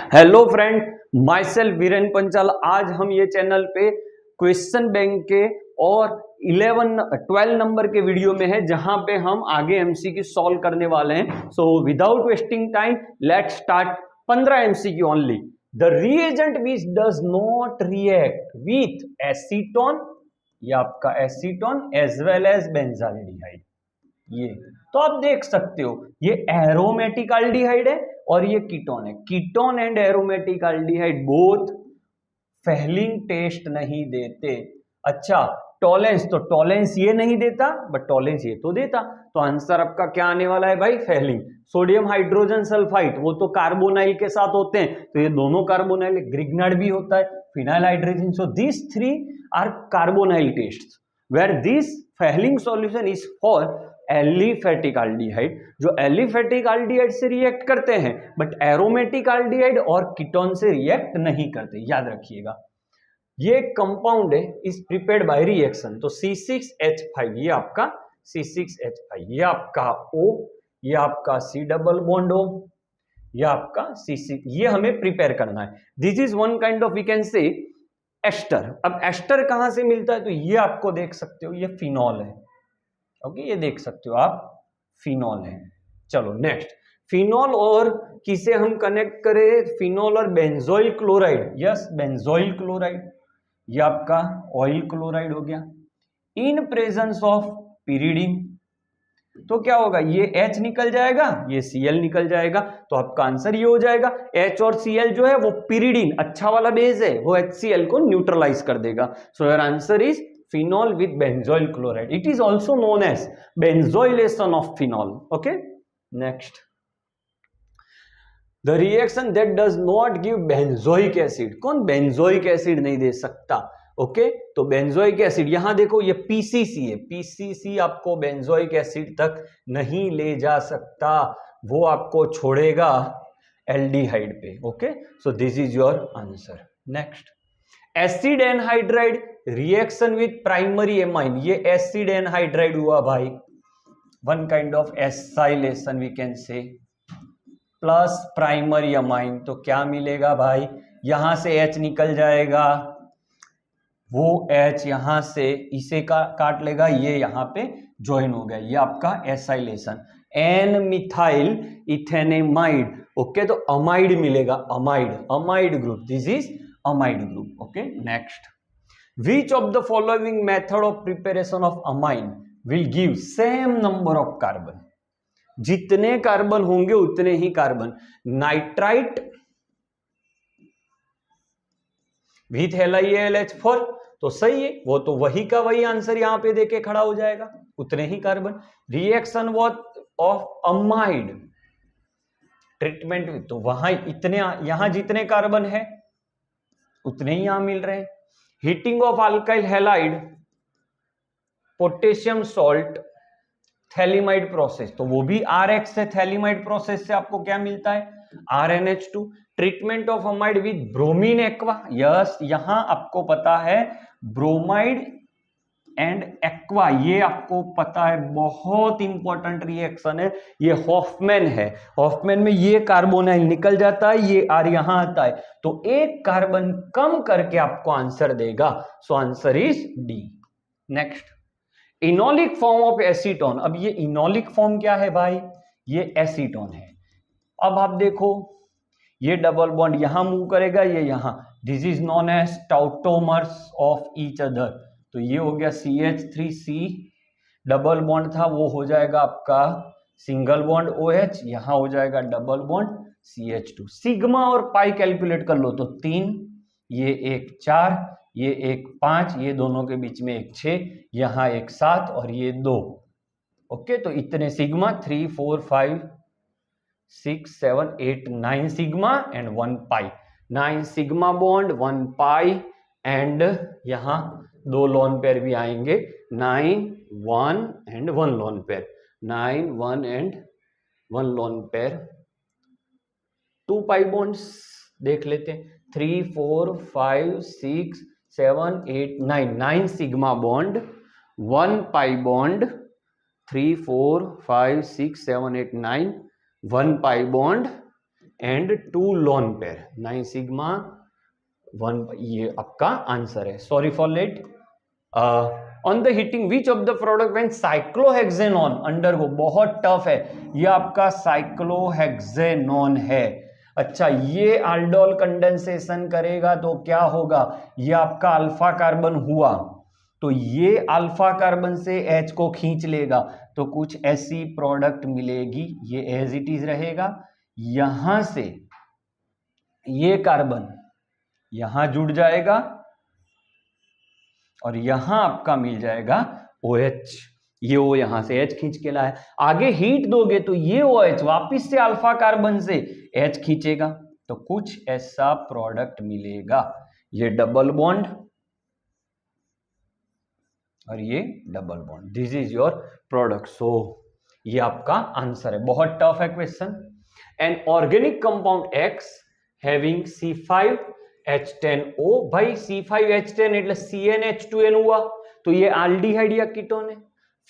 Hello friend, myself Viren Panchal. आज हम ये चैनल पे क्वेश्चन बैंक के और 12 नंबर के वीडियो में है, जहां पे हम आगे एमसीक्यू सॉल्व करने वाले हैं। So without wasting time let's start. 15 MCQ only. The reagent which does not react with acetone, ये आपका acetone as well as benzaldehyde. ये तो आप देख सकते हो, ये एरोमेटिक एल्डिहाइड है और ये कीटोन है। Ketone and aromatic aldehyde both Fehling test नहीं देते। अच्छा, टॉलेंस, तो टॉलेंस ये नहीं देता बट टॉलेंस ये तो देता। तो आंसर आपका क्या आने वाला है भाई? फेलिंग। सोडियम हाइड्रोजन सल्फाइड वो तो कार्बोनाइल के साथ होते हैं, तो ये दोनों कार्बोनाइल। ग्रिग्नाइड भी होता है, phenyl hydrogen. So this three are carbonyl test where this Fehling solution is for aliphatic aldehyde, जो एलिफेटिक एल्डिहाइड से रिएक्ट करते हैं बट एरोमेटिक एल्डिहाइड और कीटोन से रिएक्ट नहीं करते। याद रखिएगा, ये कंपाउंड है इज प्रिपेयर्ड बाय रिएक्शन। तो C6H5 ये आपका C6H5, ये आपका O, ये आपका C डबल बॉन्ड O, ये आपका C6, ये हमें प्रिपेयर करना है। This is one kind of we can say ester. अब एस्टर कहां से मिलता है? तो ये आपको देख सकते हो, ये फिनॉल है। ओके, ये देख सकते हो आप, फिनॉल है। चलो नेक्स्ट, फिनॉल और किसे हम कनेक्ट करें? फिनॉल और benzoyl chloride. Yes, benzoyl chloride, ये आपका ऑयल क्लोराइड हो गया। इन प्रेजेंस ऑफ पिरिडीन, तो क्या होगा? ये H निकल जाएगा, ये Cl निकल जाएगा, तो आपका आंसर ये हो जाएगा। H और Cl जो है वो पिरिडीन, अच्छा वाला बेस है, वो HCl को न्यूट्रलाइज कर देगा। So your answer is phenol with benzoyl chloride. It is also known as benzoylation of phenol. Okay, next, the reaction that does not give benzoic acid. कौन benzoic acid नहीं दे सकता? Okay, तो benzoic acid, यहां देखो ये PCC है, PCC आपको benzoic acid तक नहीं ले जा सकता, वो आपको छोड़ेगा एल्डिहाइड पे। Okay, so this is your answer. Next, acid anhydride reaction with primary amine, ये एसिड एनहाइड्राइड हुआ भाई, one kind of acylation we can say, plus primary amine. तो क्या मिलेगा भाई? यहां से H निकल जाएगा, वो H यहां से इसे काट लेगा, ये यहां पे ज्वाइन हो गया, ये आपका acylation. N methyl ethanamide. Okay, तो अमाइड मिलेगा, amide, amide group, this is amide group. Okay, next, which of the following method of preparation of amine will give same number of carbon? जितने carbon होंगे उतने ही carbon. Nitrite with HalIALH4, तो सही है, वो तो वही का वही आंसर यहां पे देके खड़ा हो जाएगा, उतने ही carbon. Reaction what of amide treatment with, तो वहां इतने, यहां जितने कार्बन है उतने ही यहां मिल रहे हैं। Heating of alkyl halide potassium salt phthalimide process, तो वो भी RX से, थैलिमाइड प्रोसेस से आपको क्या मिलता है? RNH2। Treatment of amide with bromine aqua, yes, यहां आपको पता है ब्रोमाइड एंड एक्वा, ये आपको पता है, बहुत इंपॉर्टेंट रिएक्शन है, ये हॉफमैन है। हॉफमैन में ये कार्बोनाइल निकल जाता है, ये R यहां आता है, तो एक कार्बन कम करके आपको आंसर देगा। So answer is D. Next, enolic form of acetone. अब ये इनोलिक फॉर्म क्या है भाई? ये एसीटोन है। अब आप देखो, ये डबल बॉन्ड यहां मूव करेगा, ये यहां, this is known as tautomers of each other. तो ये हो गया CH3C, डबल बॉन्ड था वो हो जाएगा आपका सिंगल बॉन्ड OH, यहां हो जाएगा डबल बॉन्ड CH2। सिग्मा और पाई कैलकुलेट कर लो, तो 3, ये एक 4, ये एक 5, ये दोनों के बीच में एक 6, यहां एक 7 और ये 2। ओके, तो इतने sigma, 3 4 5 6 7 8 9 sigma and 1 pi, 9 sigma bond 1 pi, and यहां 2 लोन पेयर भी आएंगे, 9 1 and 1 loan pair, 9 1 and 1 lone pair. 2 pi bonds देख लेते हैं, 3 4 5 6 7 8 9, 9 sigma bond, 1 pi bond, 3 4 5 6 7 8 9, 1 pi bond and 2 lone pair 9 sigma 1, ये आपका आंसर है. Sorry for late. On the heating which of the product when cyclohexanone undergo, बहुत tough है, ये आपका साइक्लोहेक्सेनॉन है. अच्छा, ये aldol कंडेंसेशन करेगा तो क्या होगा, ये आपका अल्फा कार्बन हुआ तो ये अल्फा कार्बन से H को खींच लेगा तो कुछ ऐसी प्रोडक्ट मिलेगी. ये एज इट इज रहेगा. यहां से ये कार्बन यहां जुड़ जाएगा और यहां आपका मिल जाएगा OH. ये O यहां से H खींच के लाया. आगे हीट दोगे तो ये OH वापिस से अल्फा कार्बन से H खींचेगा तो कुछ ऐसा प्रोडक्ट मिलेगा. ये डबल बॉन्ड और ये double bond, this is your product. So ये आपका आंसर है. बहुत टफ है question. An organic compound X having C5H10O. भाई C5H10 એટલે CnH2n हुआ तो ये एल्डिहाइड या कीटोन है.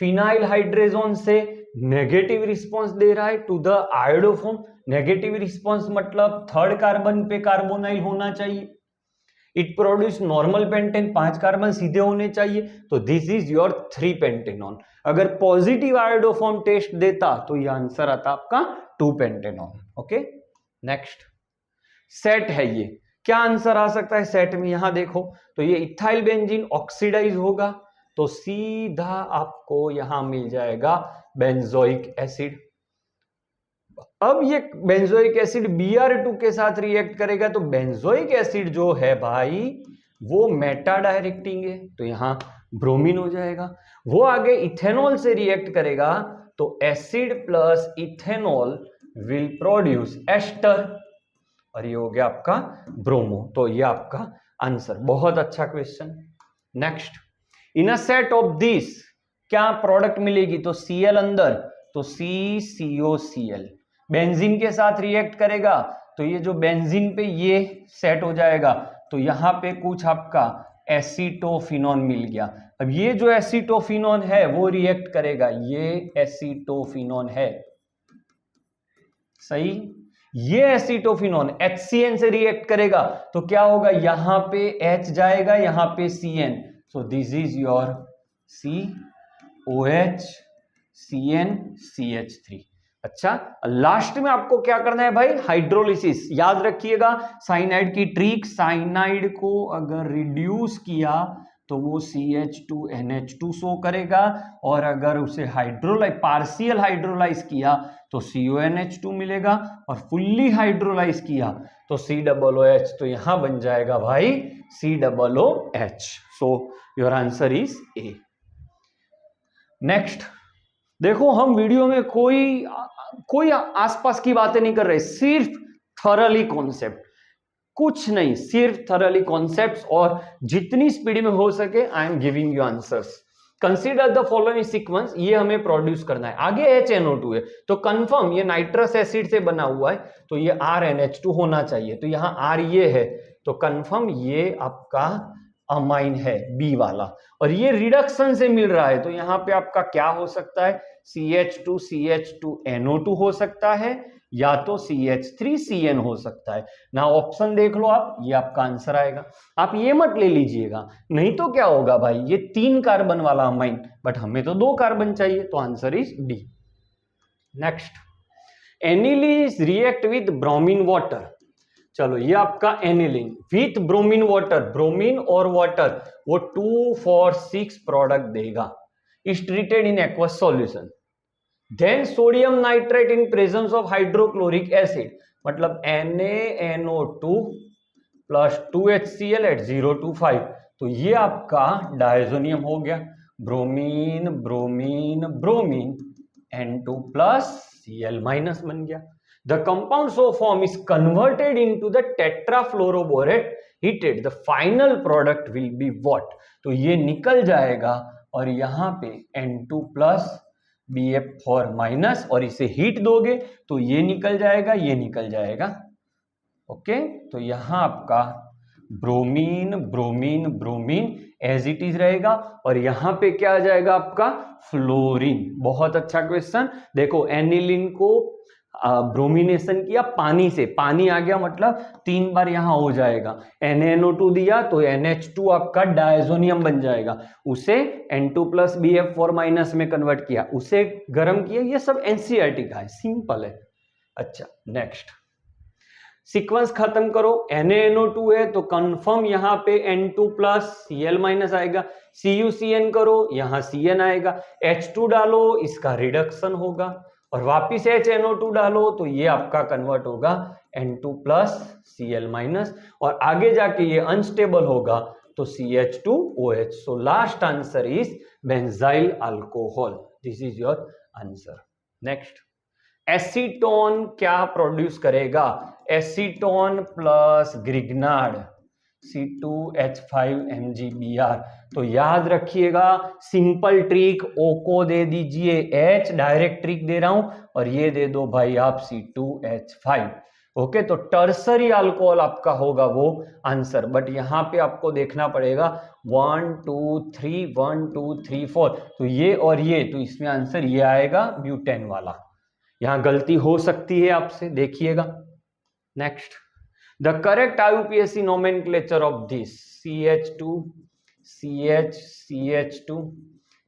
फिनाइल हाइड्रेजोन से नेगेटिव रिस्पांस दे रहा है to the iodoform. Negative response मतलब थर्ड कार्बन पे कार्बोनाइल होना चाहिए. It produce normal pentane, 5 carbon सीधे होने चाहिए तो दिस इज योर 3 पेंटेनॉन. अगर पॉजिटिव आयोडोफॉर्म टेस्ट देता तो ये आंसर आता आपका 2 पेंटेनॉन. ओके, नेक्स्ट सेट है. ये क्या आंसर आ सकता है सेट में, यहां देखो तो ये इथाइल बेंजीन ऑक्सीडाइज होगा तो सीधा आपको यहां मिल जाएगा बेंजोइक एसिड. अब ये बेंजोइक एसिड Br2 के साथ रिएक्ट करेगा तो बेंजोइक एसिड जो है भाई वो मेटा डायरेक्टिंग है तो यहां ब्रोमीन हो जाएगा. वो आगे इथेनॉल से रिएक्ट करेगा तो acid plus ethanol will produce ester और ये हो गया आपका ब्रोमो. तो ये आपका आंसर. बहुत अच्छा question. Next, in a set of this क्या प्रोडक्ट मिलेगी तो Cl अंदर तो CCOCl. बेंजीन के साथ रिएक्ट करेगा तो ये जो बेंजीन पे ये सेट हो जाएगा तो यहां पे कुछ आपका एसीटोफिनॉन मिल गया. अब ये जो एसीटोफिनॉन है वो रिएक्ट करेगा, ये एसीटोफिनॉन है सही. ये एसीटोफिनॉन HCN से रिएक्ट करेगा तो क्या होगा, यहां पे H जाएगा, यहां पे CN. So this is your COH CN CH3. अच्छा, लास्ट में आपको क्या करना है भाई, हाइड्रोलिसिस. याद रखिएगा साइनाइड की ट्रिक. साइनाइड को अगर रिड्यूस किया तो वो CH2NH2 शो करेगा और अगर उसे पार्शियल हाइड्रोलाइज किया तो CONH2 मिलेगा और फुल्ली हाइड्रोलाइज किया तो COOH. तो यहां बन जाएगा भाई COOH. So your answer is A. Next देखो, हम वीडियो में कोई आसपास की बातें नहीं कर रहे, सिर्फ थॉरली कॉन्सेप्ट, कुछ नहीं, सिर्फ थॉरली कॉन्सेप्ट्स और जितनी स्पीड में हो सके I am giving you answers. Consider the following sequence. ये हमें प्रोड्यूस करना है. आगे HNO2 है तो कंफर्म ये नाइट्रस एसिड से बना हुआ है तो ये RNH2 होना चाहिए. तो यहां R ये है तो कंफर्म ये आपका अमाइन है B वाला और ये रिडक्शन से मिल रहा है तो यहां पे आपका क्या हो सकता है, CH2CH2NO2 हो सकता है या तो CH3CN हो सकता है ना. ऑप्शन देख लो आप, ये आपका आंसर आएगा. आप ये मत ले लीजिएगा, नहीं तो क्या होगा भाई, ये 3 कार्बन वाला अमाइन बट हमें तो 2 कार्बन चाहिए तो answer is D. Next, aniline react with bromine water. चलो ये आपका aniline with bromine water, bromine और वाटर वो 2,4,6 प्रोडक्ट देगा. Is treated in aqueous solution. Then sodium nitrate in presence of hydrochloric acid मतलब NaNO2 प्लस 2HCl एट 025 तो ये आपका डायजोनियम हो गया. Bromine bromine bromine N2 plus Cl minus बन गया. The compound so formed is converted into the tetrafluoroborate heated. The final product will be what? तो ये निकल जाएगा और यहाँ पे N2 प्लस BF4 माइनस और इसे हीट दोगे तो ये निकल जाएगा, ये निकल जाएगा. ओके, तो यहाँ आपका bromine bromine bromine as it is रहेगा और यहाँ पे क्या आ जाएगा आपका फ्लोरीन. बहुत अच्छा क्वेश्चन. देखो एनिलीन को ब्रोमिनेशन किया पानी से, पानी आ गया मतलब 3 बार यहां हो जाएगा, NaNO2 दिया तो NH2 आपका डायजोनियम बन जाएगा, उसे N2+BF4- में कन्वर्ट किया, उसे गर्म किया। ये सब एनसीईआरटी का है, सिंपल है। अच्छा नेक्स्ट सीक्वेंस खत्म करो, NaNO2 है तो कंफर्म यहां पे N2+Cl- आएगा, CuCN करो यहां Cn आएगा, H2 डालो इसका रिडक्शन होगा, और वापिस HNO2 डालो तो ये आपका कन्वर्ट होगा N2+Cl-, और आगे जाके ये अनस्टेबल होगा तो CH2OH। So last answer is benzyl alcohol. This is your answer. Next acetone क्या प्रोड्यूस करेगा? Acetone plus Grignard C2H5MgBr। तो याद रखिएगा सिंपल ट्रिक, O को दे दीजिए H, डायरेक्ट ट्रिक दे रहा हूं, और ये दे दो भाई आप C2H5। ओके, तो टर्सरी अल्कोहल आपका होगा वो आंसर, बट यहां पे आपको देखना पड़ेगा 1 2 3 1 2 3 4, तो ये और ये, तो इसमें आंसर ये आएगा ब्यूटेन वाला। यहां गलती हो सकती है आपसे, देखिएगा। Next the correct IUPAC nomenclature of this CH2 CH CH2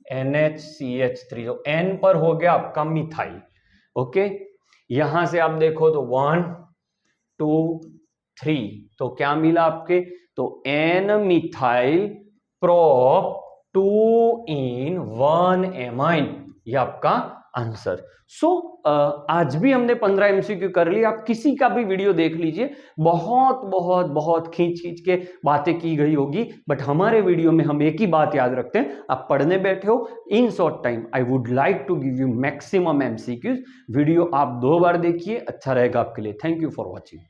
NH CH3, तो N पर हो गया आपका मिथाइल। ओके, यहां से आप देखो तो 1 2 3, तो क्या मिला आपके? तो N methyl prop 2 in 1 amine, ये आपका आंसर। सो आज भी हमने 15 MCQ कर ली। आप किसी का भी वीडियो देख लीजिए, बहुत बहुत बहुत खींच खींच के बातें की गई होगी, बट हमारे वीडियो में हम एक ही बात याद रखते हैं, आप पढ़ने बैठे हो in short time I would like to give you maximum MCQs। Video आप 2 बार देखिए, अच्छा रहेगा आपके लिए। Thank you for watching.